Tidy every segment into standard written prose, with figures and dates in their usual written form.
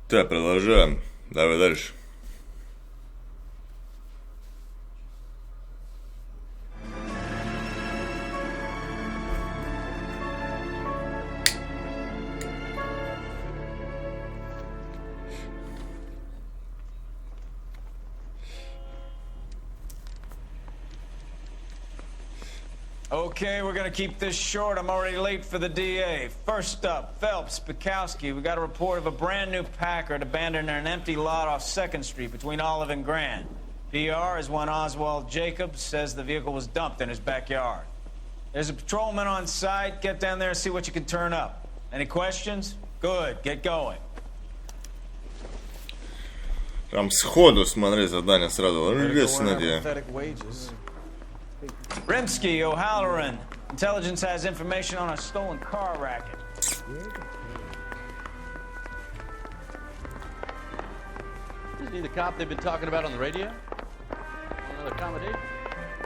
Так, продолжаем. Давай дальше. Okay, we're gonna keep this short. I'm already late for the DA. First up, Phelps, Bukowski. We got a report of a brand new Packard abandoned in an empty lot off 2nd Street between Olive and Grand. PR is one Oswald Jacobs says the vehicle was dumped in his backyard. There's a patrolman on site. Get down there and see what you can turn up. Any questions? Good, get going. Прям сходу смотри задание сразу. Интересно где. Rimsky, O'Halloran. Intelligence has information on a stolen car racket. Isn't he the cop they've been talking about on the radio? Another accommodation?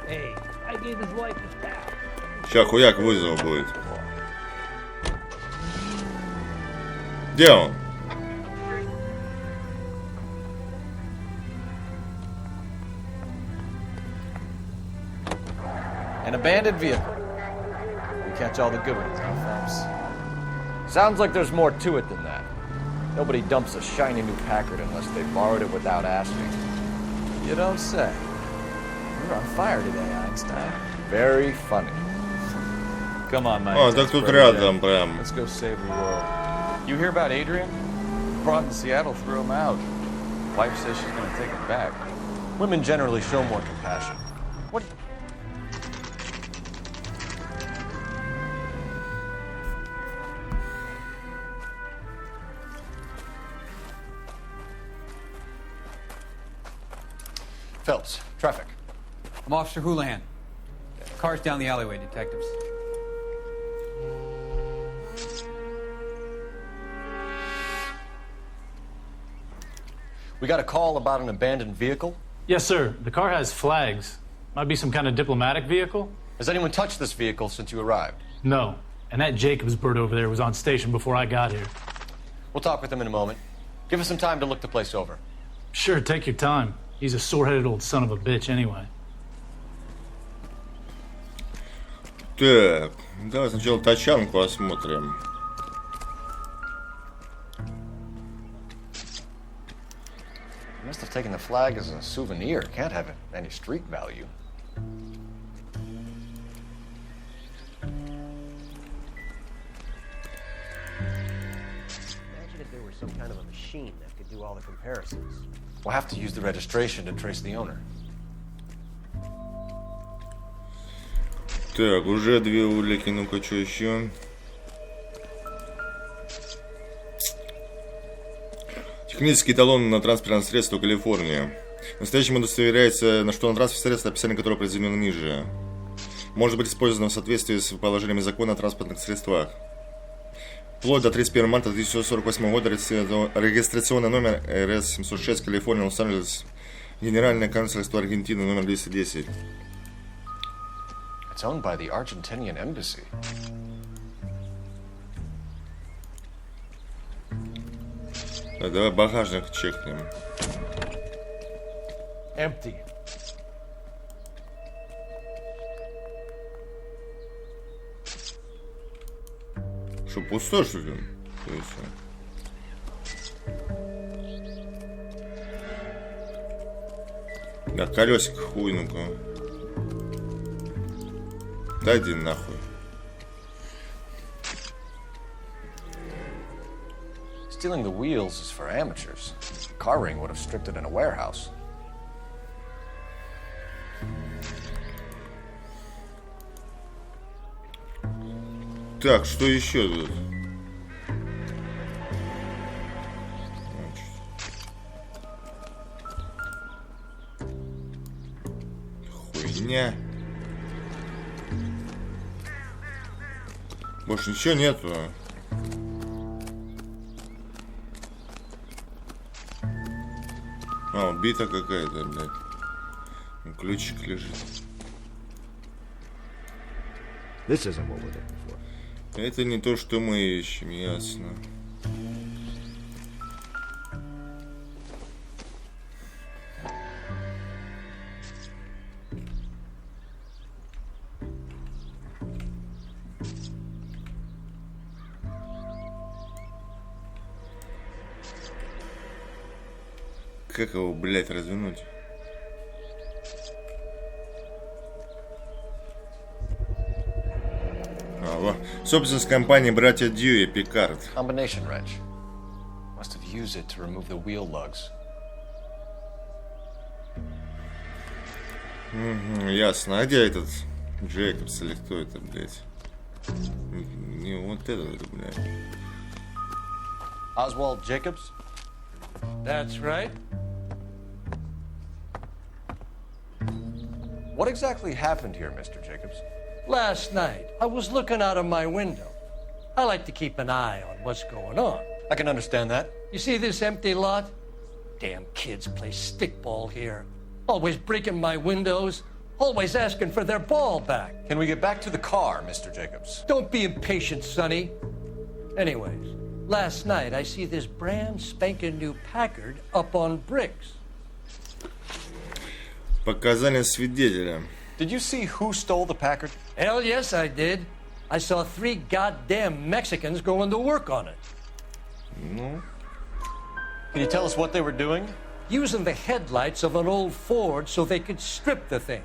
Hey, I gave his wife his towel. Сейчас хуяк вызов будет. Где он? An abandoned vehicle. We catch all the good ones, huh, Phelps? Sounds like there's more to it than that. Nobody dumps a shiny new Packard unless they borrowed it without asking. You don't say. You're on fire today, Einstein. Very funny. Come on, man. О, так тут рядом прям. Let's go save the world. You hear about Adrian? Brought in Seattle threw him out. Wife says she's gonna take him back. Women generally show more compassion. What? Phelps, traffic. I'm Officer Houlihan. Car's down the alleyway, detectives. We got a call about an abandoned vehicle. Yes, sir. The car has flags. Might be some kind of diplomatic vehicle. Has anyone touched this vehicle since you arrived? No. And that Jacobs bird over there was on station before I got here. We'll talk with him in a moment. Give us some time to look the place over. Sure, take your time. He's a sore-headed old son of a bitch anyway. Так, давай сначала тачанку осмотрим. Must have taken the flag as a souvenir. Can't have any street value. Imagine if there were some kind of a machine that could do all the comparisons. We'll have to use the registration to trace the owner. Так, уже две улики, ну-ка, что еще? Технический талон на транспортное средство Калифорния. Настоящим удостоверяется, на что на транспортное средство, описание которого произведено ниже. Может быть использовано в соответствии с положениями закона о транспортных средствах. Вплоть до 31 марта 1948 года регистрационный номер РС-706 Калифорния, Лос-Анджелес, Генеральное консульство Аргентины, номер 210. It's owned by the Argentinian embassy. Так, давай багажник чекнем. Empty. Что, пустой, что ли? Да, колесик хуй, ну-ка. Да иди нахуй. Stealing the wheels is for amateurs. Car ring would have stripped it in a warehouse. Так, что еще тут? Хуйня. Больше ничего нету. А, убита какая-то, блядь. Ключик лежит. This isn't what we're looking for. Это не то, что мы ищем, ясно. как его, блядь, развернуть? Собственность компании братья Дьюи, Пикард. Combination wrench. Must have used it to remove the wheel lugs. Ясно. А где этот Джейкобс или кто это, блядь? Не, вот это, блядь. Oswald Jacobs? That's right. What exactly happened here, Mr. Jacobs? Last night, I was looking out of my window. I like to keep an eye on what's going on. I can understand that. You see this empty lot? Damn kids play stickball here. Always breaking my windows. Always asking for their ball back. Can we get back to the car, Mr. Jacobs? Don't be impatient, Sonny. Anyways, last night I see this brand spanking new Packard up on bricks. Показания свидетеля. Did you see who stole the Packard? Hell yes, I did. I saw 3 goddamn Mexicans going to work on it. Ну, Can you tell us what they were doing? Using the headlights of an old Ford so they could strip the thing.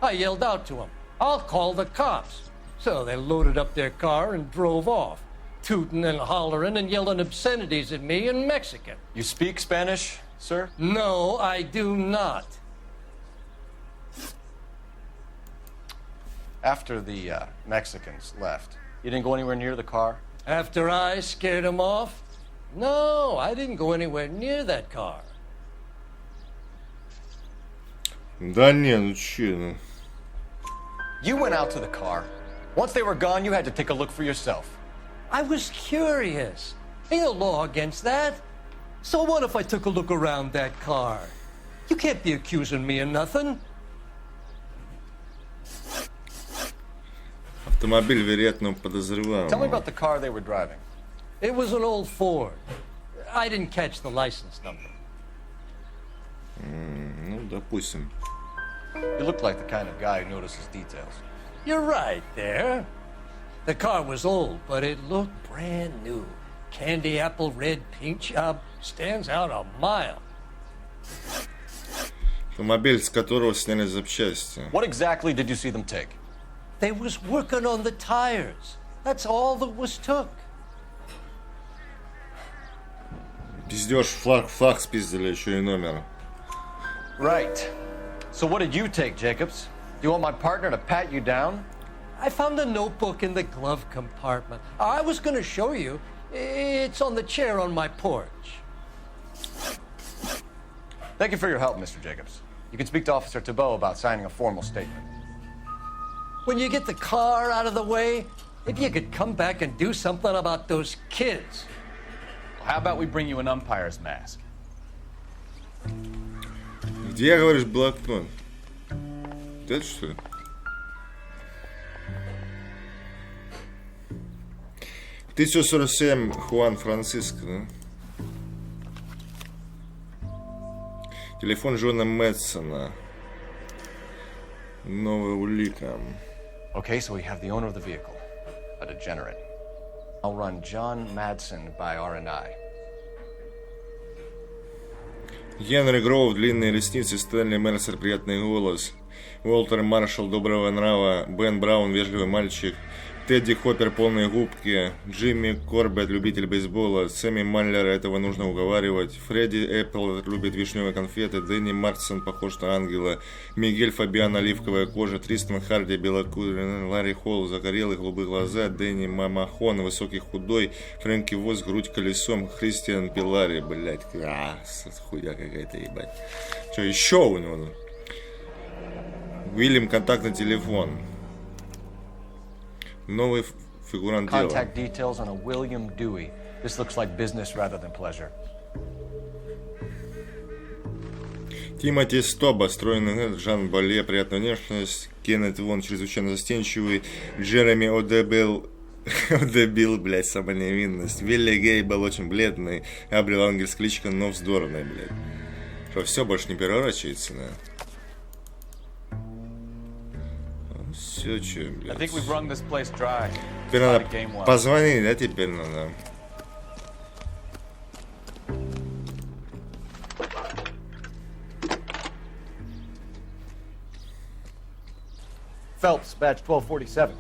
I yelled out to them, "I'll call the cops." So they loaded up their car and drove off, tooting and hollering and yelling obscenities at me in Mexican. You speak Spanish, sir? No, I do not. After the Mexicans left, you didn't go anywhere near the car? After I scared them off? No, I didn't go anywhere near that car. да не, ну че, ну. You went out to the car. Once they were gone, you had to take a look for yourself. I was curious. Ain't no law against that. So what if I took a look around that car? You can't be accusing me of nothing. Автомобиль вероятно подозреваемого. Tell me about the car they were driving. It was an old Ford. I didn't catch the license number. Ну, допустим. You look like the kind of guy who notices details. You're right there. The car was old, but it looked brand new. Candy apple red paint job stands out a mile. Автомобиль, с которого сняли запчасти. What exactly did you see them take? They was working on the tires. That's all that was took. Пиздеж, флаг спиздили, еще и номер. Right. So what did you take, Jacobs? Do you want my partner to pat you down? I found a notebook in the glove compartment. I was going to show you. It's on the chair on my porch. Thank you for your help, Mr. Jacobs. You can speak to Officer Thibault about signing a formal statement. When you get the car out of the way, if you could come back and do something about those kids. How about we bring you an umpire's mask? Где, говоришь, блокнот? Это что ли? В 1047 Хуан Франциско, да? Телефон Джона Мэтсона. Новая улика. Okay, so we have the owner of the vehicle, a degenerate. I'll run John Madsen by R&I. Генри Гроув, длинные ресницы, Стэнли Мерсер, приятный голос. Уолтер Маршалл, доброго нрава. Бен Браун, вежливый мальчик. Тедди Хоппер, полные губки. Джимми Корбетт, любитель бейсбола. Сэмми Манлера, этого нужно уговаривать. Фредди Эппл любит вишневые конфеты. Дэнни Мартсон похож на ангела. Мигель Фабиан, оливковая кожа. Тристан Харди, белокурый. Ларри Холл, загорелые голубые глаза. Дэнни Мамахон, высокий худой. Фрэнки Восс, грудь колесом. Христиан Пилари, блять, хуя какая-то, ебать. Что еще у него? Уильям, контактный телефон. Новый фигурант дела. Contact details on a William Dewey. This looks like business rather than pleasure. Тимоти Стоба, стройный Жан Боле, приятная внешность. Кеннет Вон, чрезвычайно застенчивый. Джереми Одебил, блядь, самая невинность. Вилли Гей был очень бледный. Абрил Ангельс кличка, но вздорный, блядь. Что, все, больше не переворачивается, да? Все, че, I блядь. think we've wrung this place dry. Теперь надо позвонить, да, теперь надо. Phelps, badge 1247.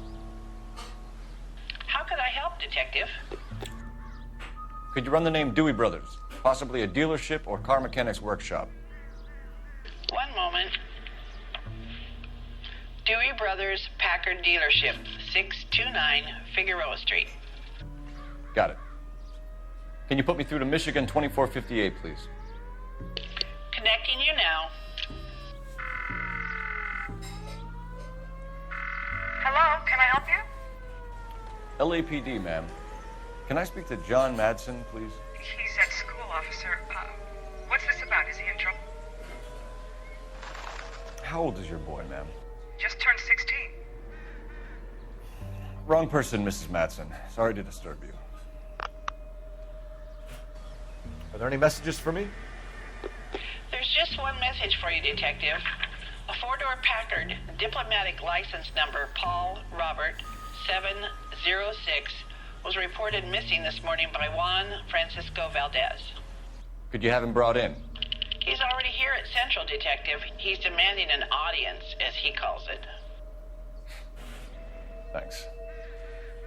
How could I help, Detective? Could you run the name Dewey Brothers? Possibly a dealership or car mechanics workshop. One moment. Dewey Brothers Packard Dealership, 629 Figueroa Street. Got it. Can you put me through to Michigan 2458, please? Connecting you now. Hello, can I help you? LAPD, ma'am. Can I speak to John Madsen, please? He's at school, officer. What's this about? Is he in trouble? How old is your boy, ma'am? Just turned 16. Wrong person, Mrs. Madsen. Sorry to disturb you. Are there any messages for me? There's just one message for you, Detective. A four-door Packard, diplomatic license number Paul Robert 706, was reported missing this morning by Juan Francisco Valdez. Could you have him brought in? He's already here at Central, Detective. He's demanding an audience, as he calls it. Thanks.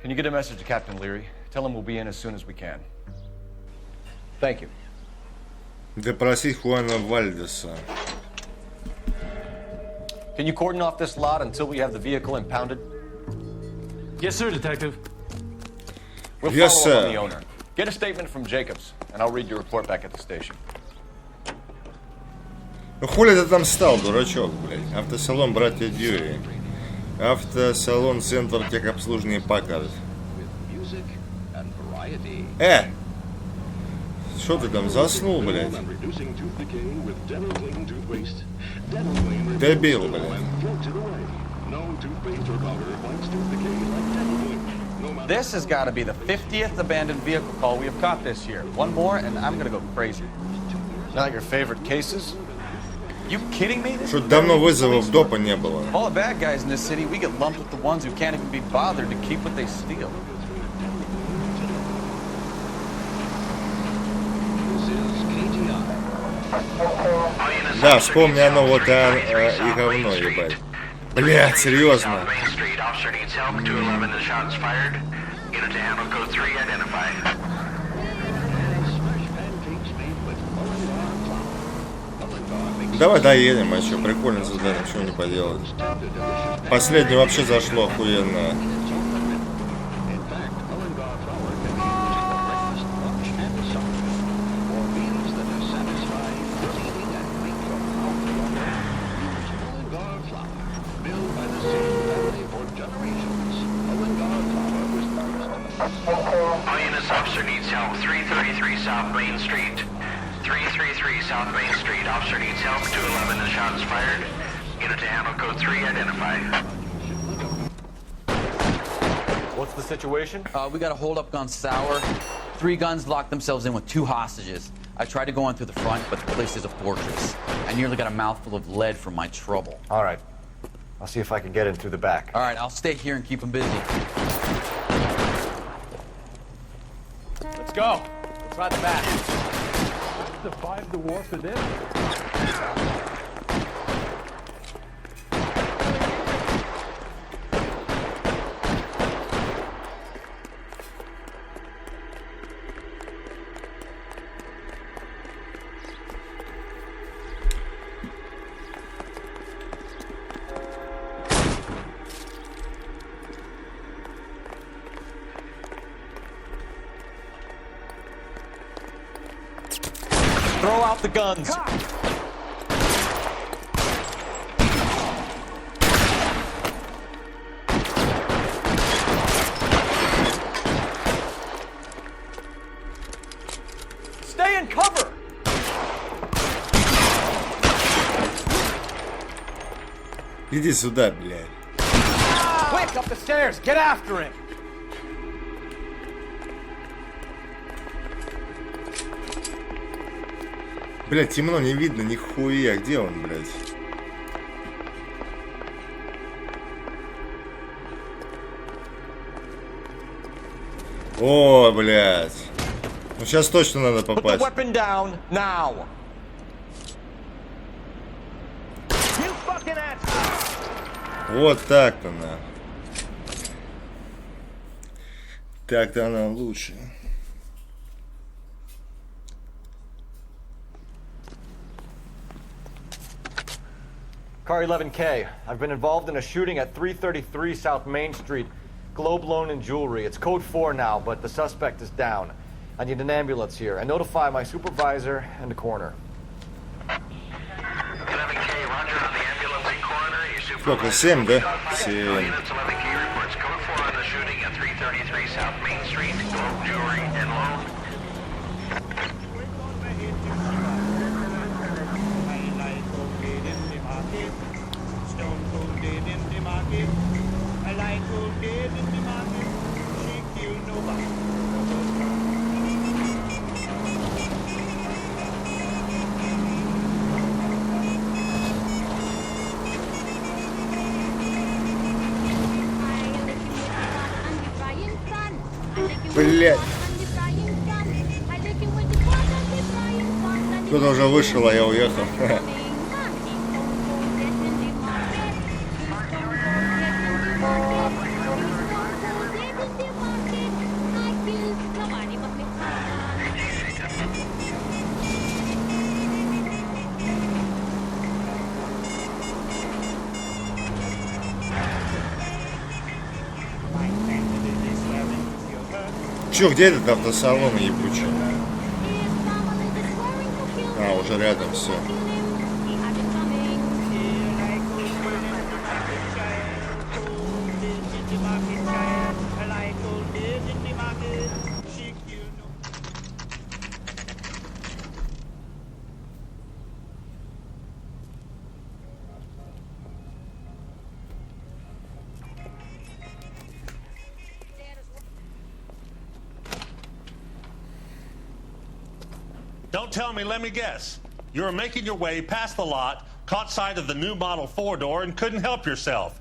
Can you get a message to Captain Leary? Tell him we'll be in as soon as we can. Thank you. Допросить Хуана Вальдеса. Can you cordon off this lot until we have the vehicle impounded? Yes, sir, Detective. We'll Yes, follow up sir. on the owner. Get a statement from Jacobs, and I'll read your report back at the station. Ну хули ты там стал, дурачок, блядь? Автосалон братья Дьюи. Автосалон Центр техобслуживания Паккард. Что ты там заснул, блядь? Дебил, блядь. This has got to be the 50th abandoned vehicle call we have caught this year. One more, and I'm going to go crazy. Not your favorite cases? You kidding me? This Что is давно very вызовов police. допа не было. All the bad guys in this city, we get lumped with the ones who can't even be bothered to keep what they steal. Да, вспомни оно вот и говно, ебать. Блядь, серьезно. Давай доедем, а что, прикольно задаем, чего не поделать. Последнее вообще зашло охуенно. Officer needs help, 333 South Main Street. 333 South Main Street. Officer needs help, 211, the shots fired. Unit to handle code 3, identify. What's the situation? We got a hold-up gone sour. 3 guns locked themselves in with 2 hostages. I tried to go in through the front, but the place is a fortress. I nearly got a mouthful of lead from my trouble. All right. I'll see if I can get in through the back. All right, I'll stay here and keep them busy. Let's go. Let's ride the back. Survive the war for this? Throw out the guns. Stay in cover. Иди сюда, блядь. Quick, up the stairs. Get after him. Блядь, темно, не видно нихуя. Где он, блядь? О, блядь. Ну сейчас точно надо Put the попасть. weapon down now. Вот так-то она. Так-то она лучше. Car 11K. I've been involved in a shooting at 333 South Main Street. Globe Loan and Jewelry. It's code 4 now, but the suspect is down. I need an ambulance here. And notify my supervisor and the coroner. 11K, roger on the ambulance and coroner. Your Сколько? supervisor. 7, да? All 7. units, 11K reports code 4 on the shooting at 333 South Main Street. Globe Jewelry and Loan. Блять. Кто-то уже вышел, а я уехал. Чё, где этот автосалон ебучий? А, уже рядом, все. Don't tell me, let me guess. You were making your way past the lot, caught sight of the new model 4-door, and couldn't help yourself.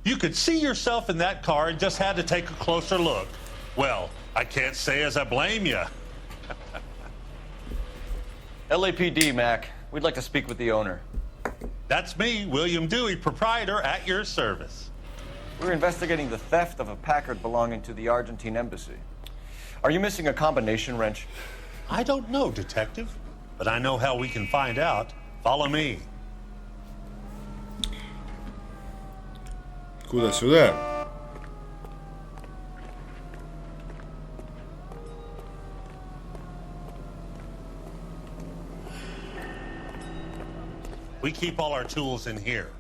You could see yourself in that car and just had to take a closer look. Well, I can't say as I blame you. LAPD, Mac. We'd like to speak with the owner. That's me, William Dewey, proprietor, at your service. We're investigating the theft of a Packard belonging to the Argentine embassy. Are you missing a combination wrench? I don't know, Detective, but I know how we can find out. Follow me. Куда? Сюда? We keep all our tools in here.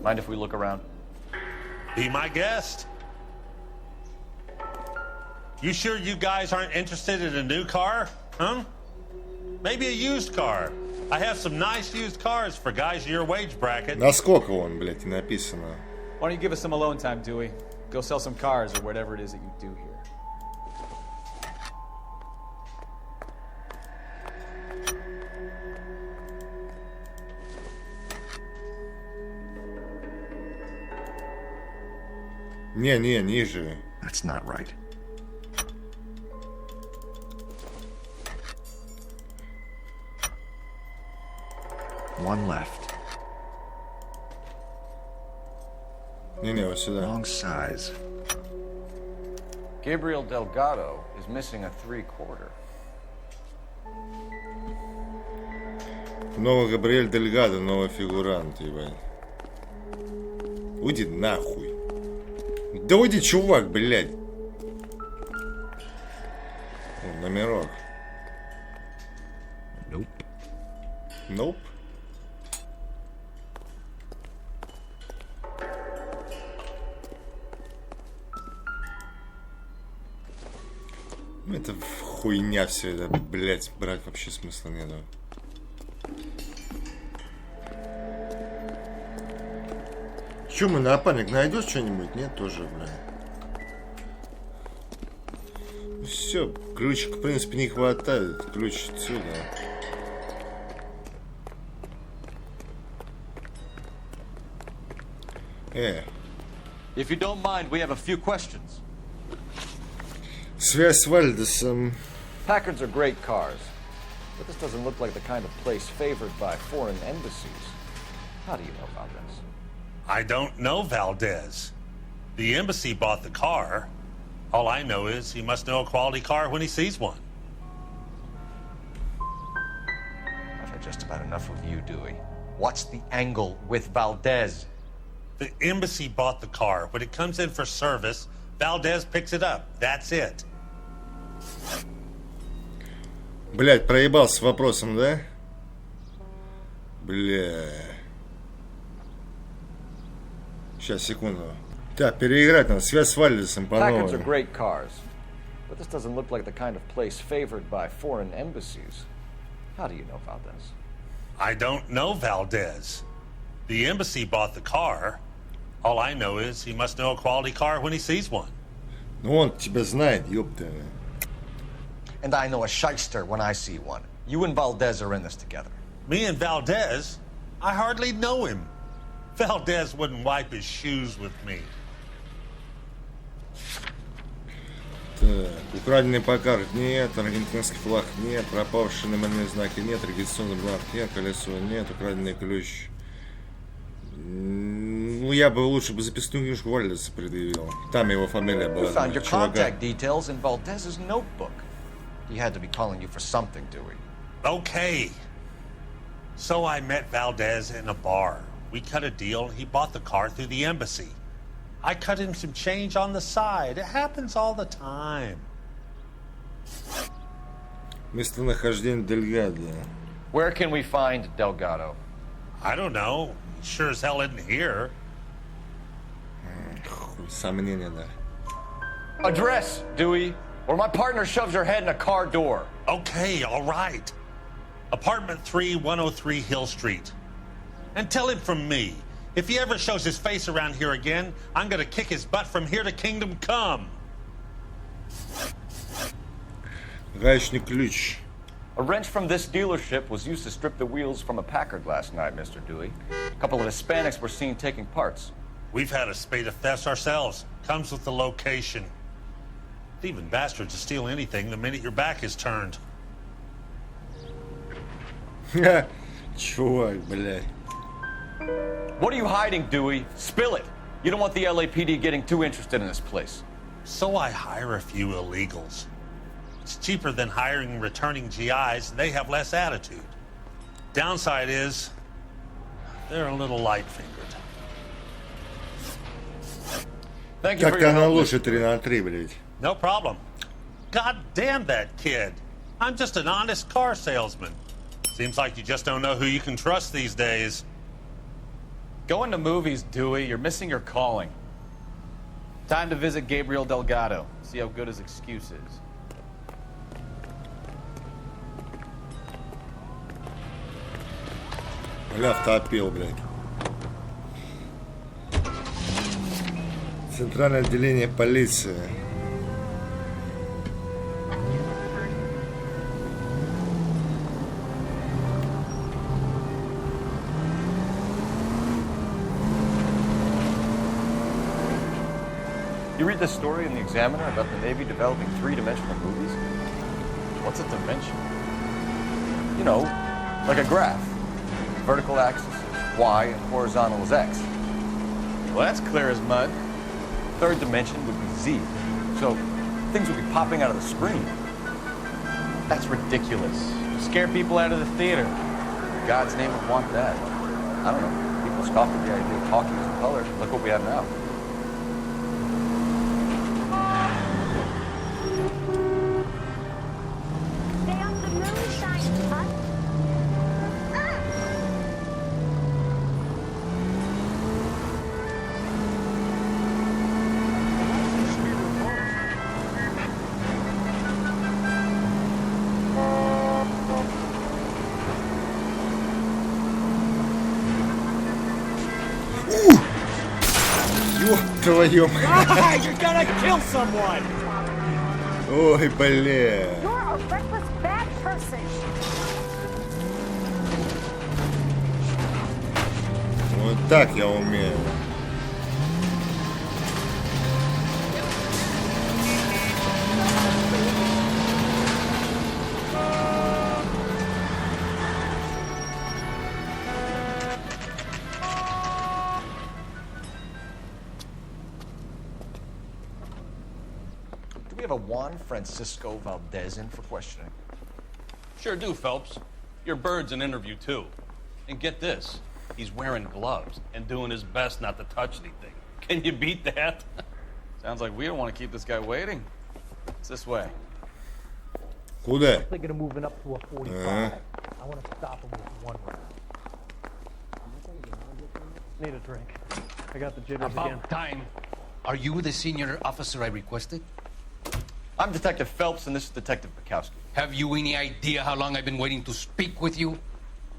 Mind if we look around? Be my guest. You sure you guys aren't interested in a new car? Huh? Maybe a used car. I have some nice used cars for guys in your wage bracket. Насколько он, блядь, не написано. Why don't you give us some alone time, Dewey? Go sell some cars or whatever it is that you do here. Не, ниже. That's not right. One left. Не, вот сюда. Wrong size. Gabriel Delgado is missing a 3/4. Новый Габриэль Дельгадо, новый фигурант, ебать. Уйди нахуй. Да уйди, чувак, блядь. О, номерок. Nope. Nope. Это хуйня все это, блять, брать вообще смысла нету. Че, мой напарник, найдешь что-нибудь? Нет, тоже, блядь. Все, ключик, в принципе, не хватает. Ключ отсюда. If you don't mind, we have a few questions. Связь с Вальдесом. Packards are great cars, but this doesn't look like the kind of place favored by foreign embassies. How do you know about this? I don't know Valdez. The embassy bought the car. All I know is he must know a quality car when he sees one. I've had just about enough of you, Dewey. What's the angle with Valdez? The embassy bought the car. When it comes in for service, Valdez picks it up. That's it. Блять, проебался с вопросом, да? Бля. Сейчас, секунду. Так, переиграть надо. Связь с Вальдесом по Packards are новой. great cars, but this doesn't look like the kind of place favored by foreign embassies. How do you know Valdez? I don't know Valdez. The embassy bought the car. All I know is he must know a quality car when he sees one. Ну он тебя знает, ёпта. And I know a shyster when I see one. You and Valdez are in this together. Me and Valdez? I hardly know him. Valdez wouldn't wipe his shoes with me. Так, украденный Паккард нет, аргентинский флаг нет, пропавшие номерные знаки нет, регистрационный бланк нет, колесо нет, украденный ключ. Ну, я бы лучше бы записную книжку Вальдеса предъявил. Там его фамилия We была. found your Чувака. contact details in Valdez's notebook. He had to be calling you for something, Dewey. Okay. So I met Valdez in a bar. We cut a deal. He bought the car through the embassy. I cut him some change on the side. It happens all the time. Местонахождение Дельгадо. Where can we find Delgado? I don't know. He sure as hell isn't here. Сомнения, да. Address, Dewey, or my partner shoves your head in a car door. Okay, all right. Apartment 3, 103 Hill Street. And tell him from me, if he ever shows his face around here again, I'm gonna kick his butt from here to Kingdom Come. Гаечный ключ. A wrench from this dealership was used to strip the wheels from a Packard last night, Mr. Dewey. A couple of Hispanics were seen taking parts. We've had a spate of thefts ourselves. Comes with the location. Thieving bastards will steal anything the minute your back is turned. Чувак, блядь. What are you hiding, Dewey? Spill it. You don't want the LAPD getting too interested in this place. So I hire a few illegals. It's cheaper than hiring returning GIs, and they have less attitude. Downside is, they're a little light-fingered. Thank you for Как-то your она help, лучше 3 на 3, блядь. No problem. God damn that kid. I'm just an honest car salesman. Seems like you just don't know who you can trust these days. Going to movies, Dewey. You're missing your calling. Time to visit Gabriel Delgado. See how good his excuse is. Бля, втопил, блядь. Центральное отделение полиции. You read this story in the Examiner about the Navy developing three-dimensional movies? What's a dimension? You know, like a graph. Vertical axis is Y and horizontal is X. Well, that's clear as mud. Third dimension would be Z. So things would be popping out of the screen. That's ridiculous. Scare people out of the theater. In God's name would want that. I don't know. People scoff at the idea of talkies in color. Look what we have now. Твою mать. You're gonna kill someone. Ой, бля. You're a reckless bad person. Вот так я умею. have a Juan Francisco Valdez in for questioning? Sure do, Phelps. Your bird's an interview, too. And get this, he's wearing gloves and doing his best not to touch anything. Can you beat that? Sounds like we don't want to keep this guy waiting. It's this way. Куда? Thinking of moving up to a 45. I want to stop him with one round. Need a drink. I got the jitters again. About time. Are you the senior officer I requested? I'm Detective Phelps, and this is Detective Bukowski. Have you any idea how long I've been waiting to speak with you?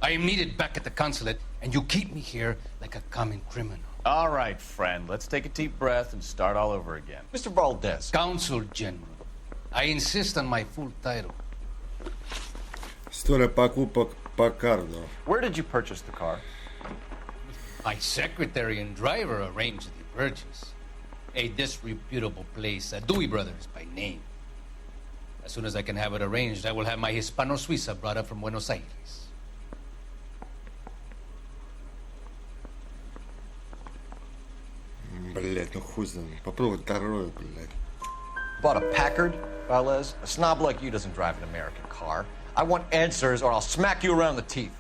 I am needed back at the consulate, and you keep me here like a common criminal. All right, friend. Let's take a deep breath and start all over again. Mr. Valdez. Consul General. I insist on my full title. История покупок по карду. Where did you purchase the car? My secretary and driver arranged the purchase. A disreputable place, Dewey Brothers by name. As soon as I can have it arranged, I will have my Hispano Suiza brought up from Buenos Aires. Блять, ну хуй знает. Попробуй второе, блять. Bought a Packard, Valdez? A snob like you doesn't drive an American car. I want answers or I'll smack you around the teeth.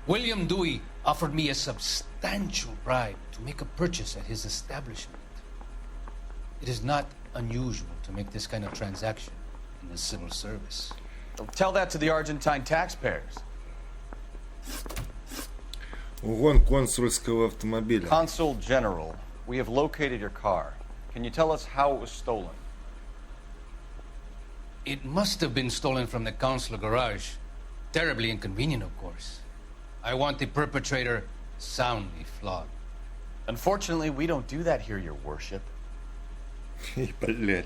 William Dewey offered me a substantial bribe to make a purchase at his establishment. It is not unusual to make this kind of transaction in the civil service. Tell that to the Argentine taxpayers. Угон консульского автомобиля. Consul General, we have located your car. Can you tell us how it was stolen? It must have been stolen from the consular garage. Terribly inconvenient, of course. I want the perpetrator soundly flogged. Unfortunately, we don't do that here, your worship. Блять.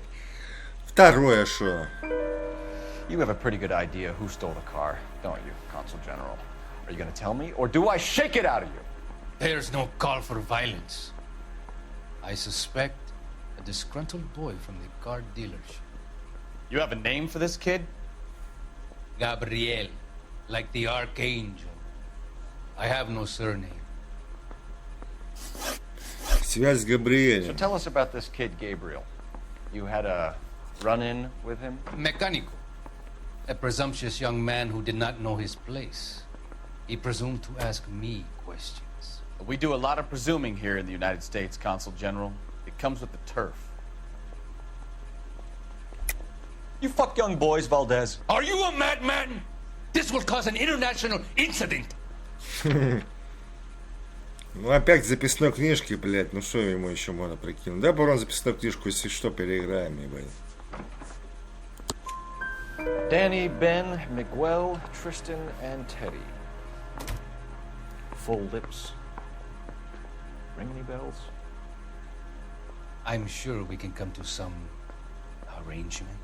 Второе шо? You have a pretty good idea who stole the car, don't you, Consul General? Are you going to tell me, or do I shake it out of you? There's no call for violence. I suspect a disgruntled boy from the car dealership. You have a name for this kid? Gabriel, like the archangel. I have no surname. Связь с Габриэлем. So tell us about this kid, Gabriel. You had a run-in with him? Mecánico. A presumptuous young man who did not know his place. He presumed to ask me questions. We do a lot of presuming here in the United States, Consul General. It comes with the turf. You fuck young boys, Valdez. Are you a madman? This will cause an international incident. Ну опять записной книжки, блять. Ну что ему еще можно прикинуть? Да, порон записную книжку, если что, переиграем, ебать. Danny, Ben, Miguel, Tristan, and Teddy. Full lips. Ring any bells? I'm sure we can come to some arrangement.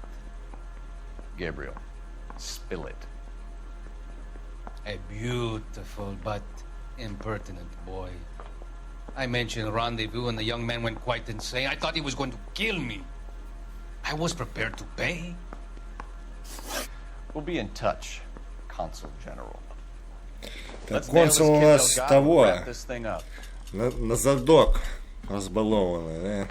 Gabriel, spill it. A beautiful but impertinent boy. I mentioned rendezvous and the young man went quite insane. I thought he was going to kill me. I was prepared to pay. We'll be in touch, Consul General. Так, консул у нас того. На задок разбалованный,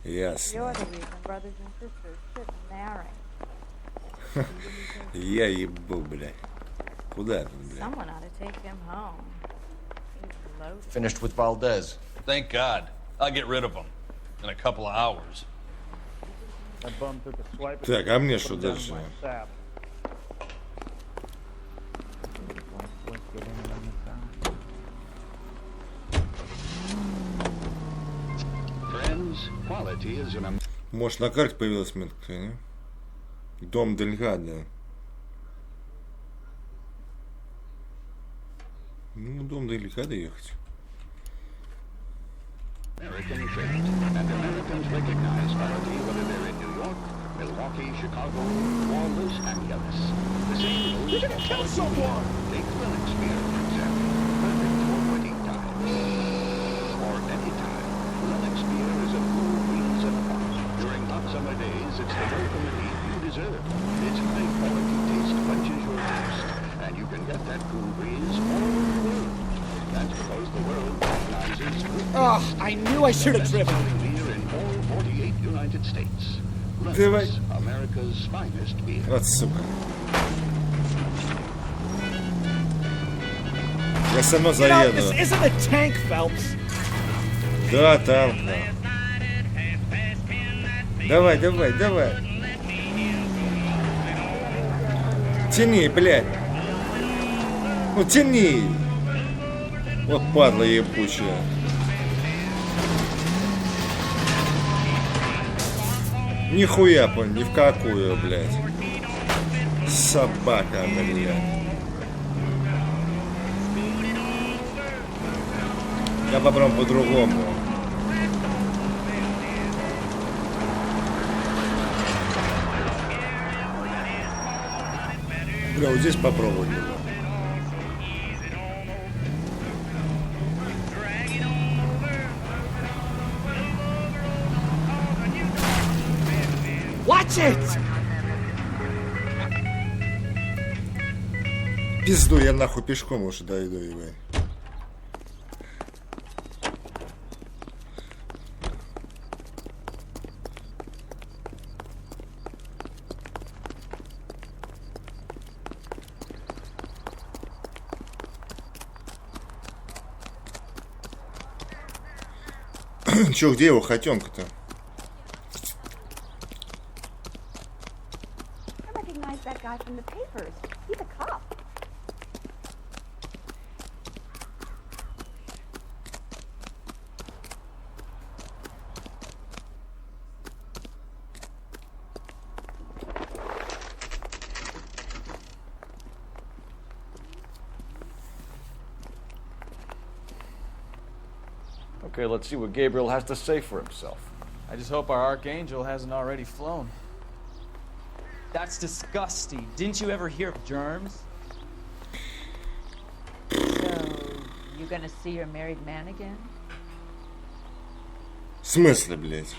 да? Ясно. You're the reason brothers and sisters shouldn't marry. Я ебу, блядь. Куда тут, блядь? Someone ought to take him home. He's loaded. Finished with Valdez. Thank God. I'll get rid of him in a couple of hours. That bum took a swipe at Так, me, а мне put что him down дальше? in my sap. Может, на карте появилась метка, не? Дом Дельгадо. Ну, дом Дельгадо ехать. American fate, and Americans recognize quality whether they're in New York, Milwaukee, Chicago, or Los Angeles. The same goes for kill someone! Take Linux beer, for example. Perfect for wedding time. Or any time. Linux beer is a cool breeze and hot. During hot summer days, it's the welcome heat you deserve. Its high quality taste quenches your thirst, and you can get that cool breeze all over the world. That's because the world recognizes Oh, I knew I should have driven. beer in all 48 United States. Давай. America's finest beer. Вот сука. Я сама заеду. This isn't a tank, Phelps. Да, танк. Давай, давай, давай. Тяни, блядь. Ну тяни. Вот падла ебучая. Нихуя, ни в какую, блядь. Собака, блядь. Я попробую по-другому. Бля, вот здесь попробуй. Watch it! Пизду, я нахуй пешком уже дойду, ебать. Чё, где его хотенка-то? I recognize that guy from the papers. He's a cop. Okay, let's see what Gabriel has to say for himself. I just hope our archangel hasn't already flown. That's disgusting. Didn't you ever hear of germs? So, you gonna see your married man again? В смысле, блядь?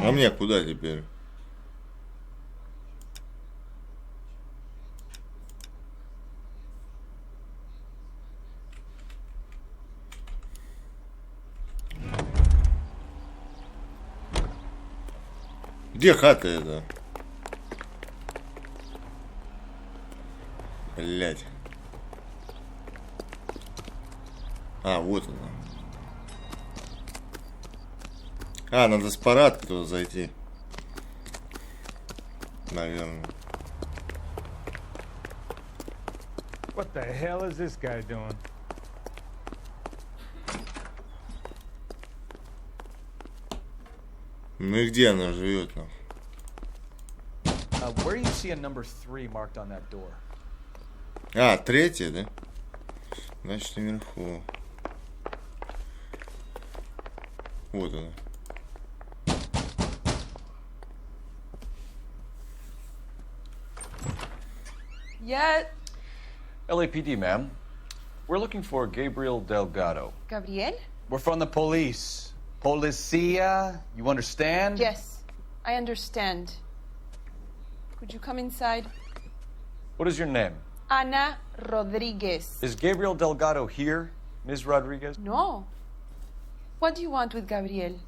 А мне куда теперь? Где хата эта? Блять. А, вот она. А, надо с парадки туда зайти. Наверное. What the hell is this guy doing? Ну и где она живет там? Where do you see a number 3 marked on that door? А, третья, да? Значит, наверху. Вот она. Yeah. LAPD, ma'am. We're looking for Gabriel Delgado. Gabriel? We're from the police. Policia, you understand? Yes, I understand. Could you come inside? What is your name? Ana Rodriguez. Is Gabriel Delgado here, Ms. Rodriguez? No. What do you want with Gabriel?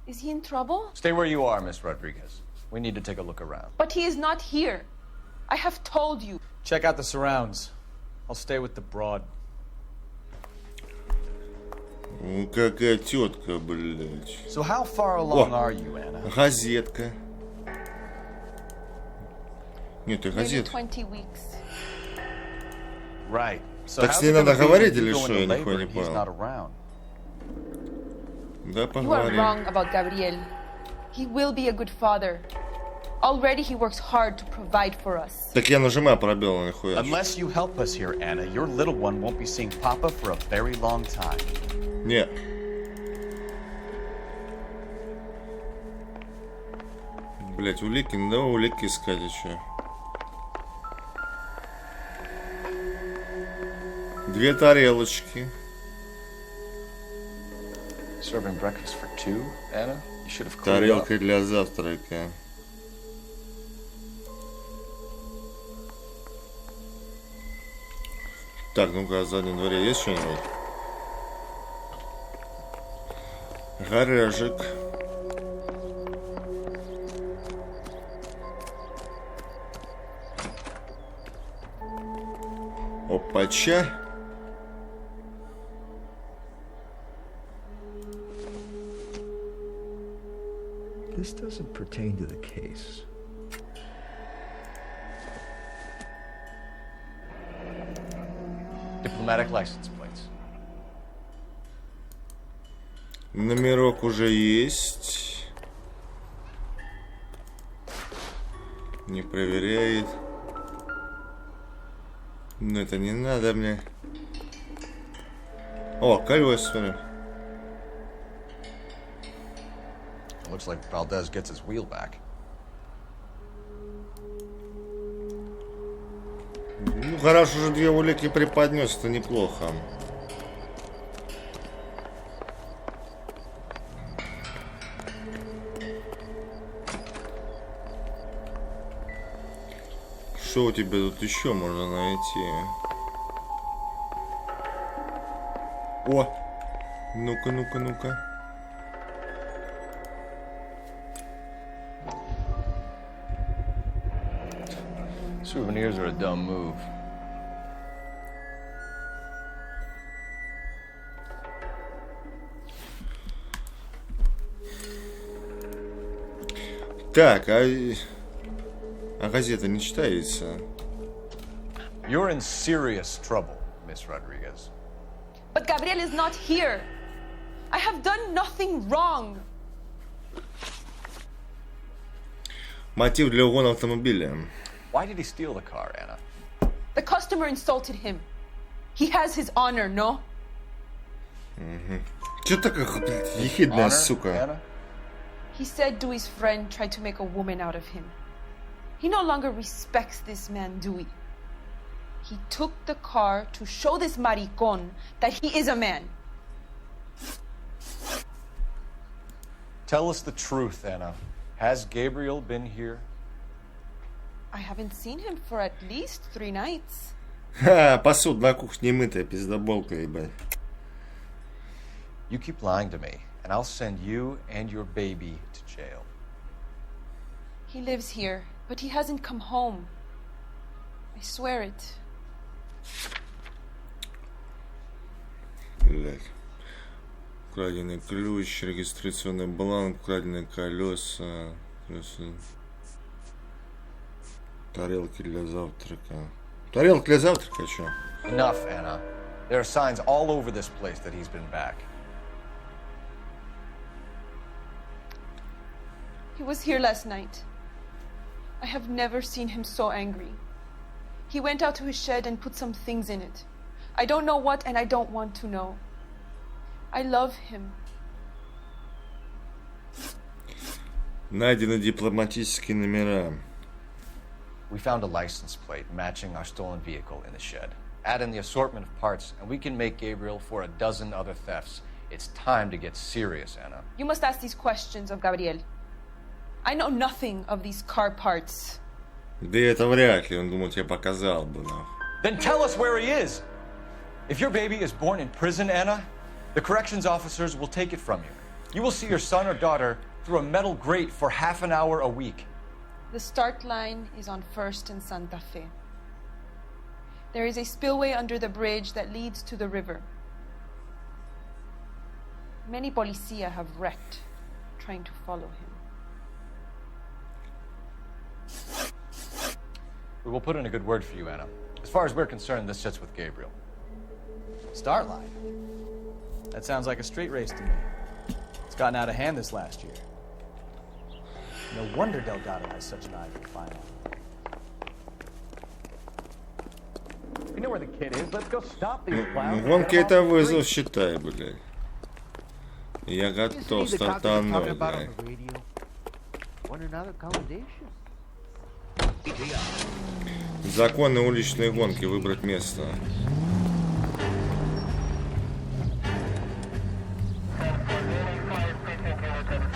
Is he in trouble? Stay where you are, Ms. Rodriguez. We need to take a look around. But he is not here. I have told you. Check out the surrounds. I'll stay with the broad. Ну, какая тетка, блядь. So how far along are you, Anna? Газетка. Нет, это Maybe газетка. 20 weeks. Right. So Так how's с ней it надо gonna be говорить when или you go что? into Я нихуя labor не and he's not понял. around? Да, You are поговорим. wrong about Gabriel. He will be a good father. Already he works hard to provide for us. Так я нажимаю пробел, нихуя. Unless you help us here, Anna, your little one won't be seeing Papa for a very long time. Не. Блять, улики, ну давай улики искать еще. Две тарелочки. Serving breakfast for two, Anna? You should have cleared up. Тарелка для завтрака. Так, ну-ка, в заднем дворе есть что-нибудь? Гаражик. Опача. This doesn't pertain to the case. Diplomatic license plates. Номерок уже есть. Не проверяет. Но это не надо мне. О, колеса. Looks like Valdez gets his wheel back. Ну, хорошо же 2 улики преподнес, это неплохо. Что у тебя тут еще можно найти? О! Ну-ка, ну-ка, ну-ка. Souvenirs are a dumb move. Так, а газета не читается. You're in serious trouble, Miss Rodriguez. But Gabriel is not here. I have done nothing wrong. Мотив для угона автомобиля. Why did he steal the car, Anna? The customer insulted him. He has his honor, no? Чё такая ехидная Honor, сука? Anna? He said Dewey's friend tried to make a woman out of him. He no longer respects this man, Dewey. He took the car to show this maricon that he is a man. Tell us the truth, Anna. Has Gabriel been here? I haven't seen him for at least 3 nights. Ха, посуда на кухне мытая, пиздоболка, ебать. You keep lying to me, and I'll send you and your baby to jail. He lives here, but he hasn't come home. I swear it. Блять. Украденный ключ, регистрационный бланк, украденные колеса. Тарелки для завтрака. Тарелки для завтрака, чё? Enough, Anna. There are signs all over this place that he's been back. He was here last night. I have never seen him so angry. He went out to his shed and put some things in it. I don't know what, and I don't want to know. I love him. Найдены дипломатические номера. We found a license plate matching our stolen vehicle in the shed. Add in the assortment of parts, and we can make Gabriel for a dozen other thefts. It's time to get serious, Anna. You must ask these questions of Gabriel. I know nothing of these car parts. Да это вряд ли, он думал, тебе показал бы, нахуй. Then tell us where he is! If your baby is born in prison, Anna, the corrections officers will take it from you. You will see your son or daughter through a metal grate for half an hour a week. The start line is on 1st and Santa Fe. There is a spillway under the bridge that leads to the river. Many policia have wrecked trying to follow him. We will put in a good word for you, Anna. As far as we're concerned, this sits with Gabriel. Start line? That sounds like a street race to me. It's gotten out of hand this last year. No wonder Delgado has such an eye for the final. We know where the kid is. Let's go stop these clowns. Гонки это вызов, считай, блядь. Я готов стартануть, блядь. Законы уличной гонки. Выбрать место.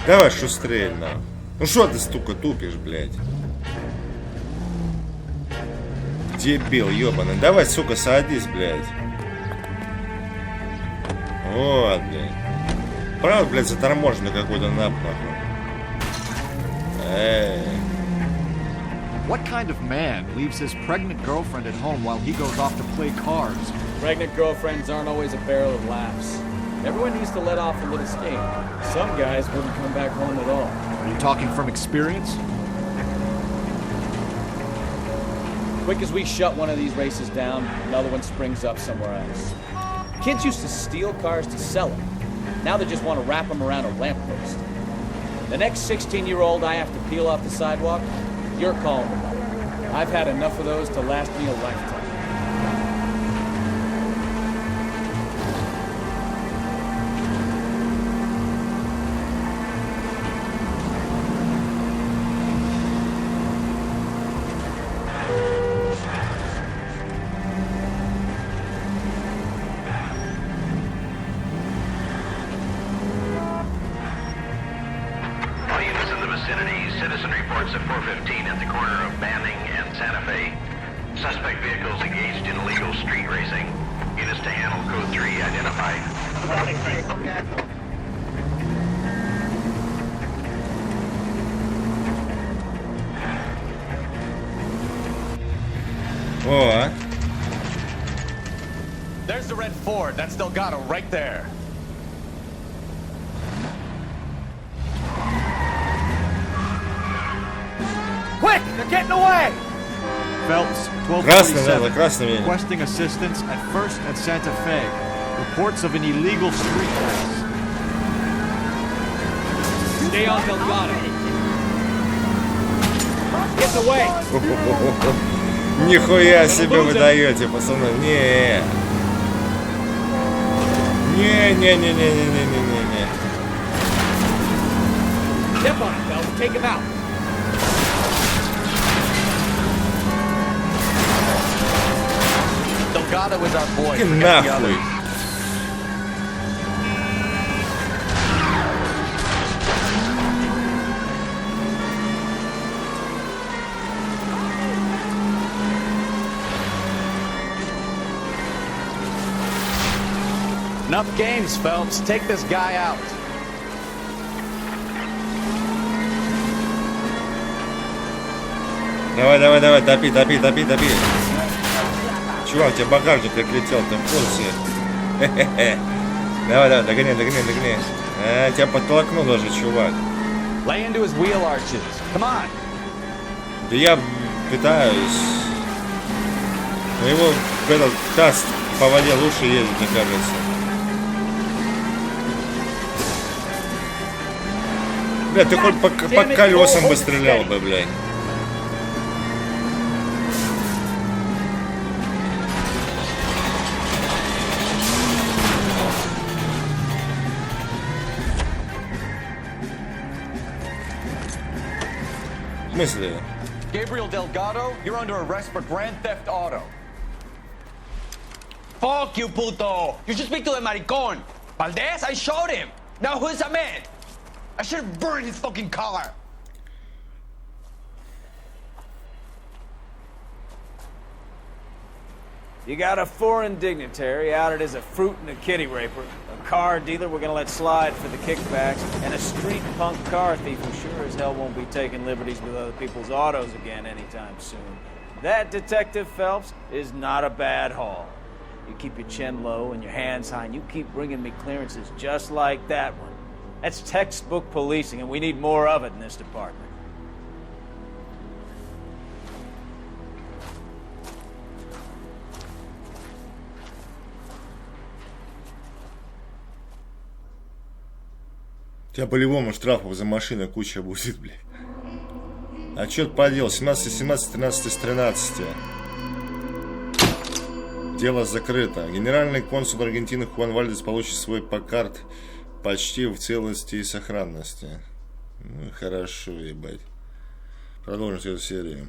Давай шустрее, на. Ну что ты, стука, тупишь, блядь? Дебил, ёбаный. Давай, сука, садись, блядь. Вот, блядь. правда, блядь, заторможенный какой-то нахуй. What kind of man leaves his pregnant girlfriend at home while he goes off to play cards? Pregnant girlfriends aren't always a barrel of laughs. Everyone needs to let off a little steam. Some guys wouldn't come back home at all. Are you talking from experience? Quick as we shut one of these races down, another one springs up somewhere else. Kids used to steal cars to sell them. Now they just want to wrap them around a lamppost. The next 16-year-old I have to peel off the sidewalk, you're calling the mother. I've had enough of those to last me a lifetime. Citizen reports at 415 at the corner of Banning and Santa Fe. Suspect vehicles engaged in illegal street racing. Units to handle code 3 identified. О, There's the red Ford. That's Delgado right there. Quick! They're getting away! Phelps, Красный, да, 1247. красный меня. Requesting assistance at 1st and Santa Fe. Reports of an illegal street race. Stay on Delgado. Get away! Нихуя себе вы даете, пацаны. Не-не-не-не-не-не-не-не. Step on it, Phelps. Take him out. Delgado is our boy. Иди Forget the нахуй. others. Enough games, Phelps. Take this guy out. Давай, топи. Чувак, у тебя багажник отлетел, ты в курсе? Давай, догони. Тебя подтолкнул даже, чувак. Lay into his wheel arches. Come on. Да я пытаюсь. Но его этот таз по воде лучше едет, мне кажется. Бля, ты хоть по колесам бы стрелял бы, блядь. В смысле? Gabriel Delgado, you're under arrest for grand theft auto. Fuck you, puto! You should speak to the maricón. Valdez, I showed him. Now who's the man? I should have burned his fucking car. You got a foreign dignitary outed as a fruit and a kitty raper, a car dealer we're gonna let slide for the kickbacks, and a street punk car thief who sure as hell won't be taking liberties with other people's autos again anytime soon. That, Detective Phelps, is not a bad haul. You keep your chin low and your hands high, and you keep bringing me clearances just like that one. That's textbook policing, and we need more of it in this department. У тебя по-любому штрафов за машиной куча будет, блядь. Отчет по делу 17-17, 13-13. Дело закрыто. Генеральный консул Аргентины Хуан Вальдес получит свой покарт почти в целости и сохранности. Ну, хорошо, ебать. Продолжим эту серию.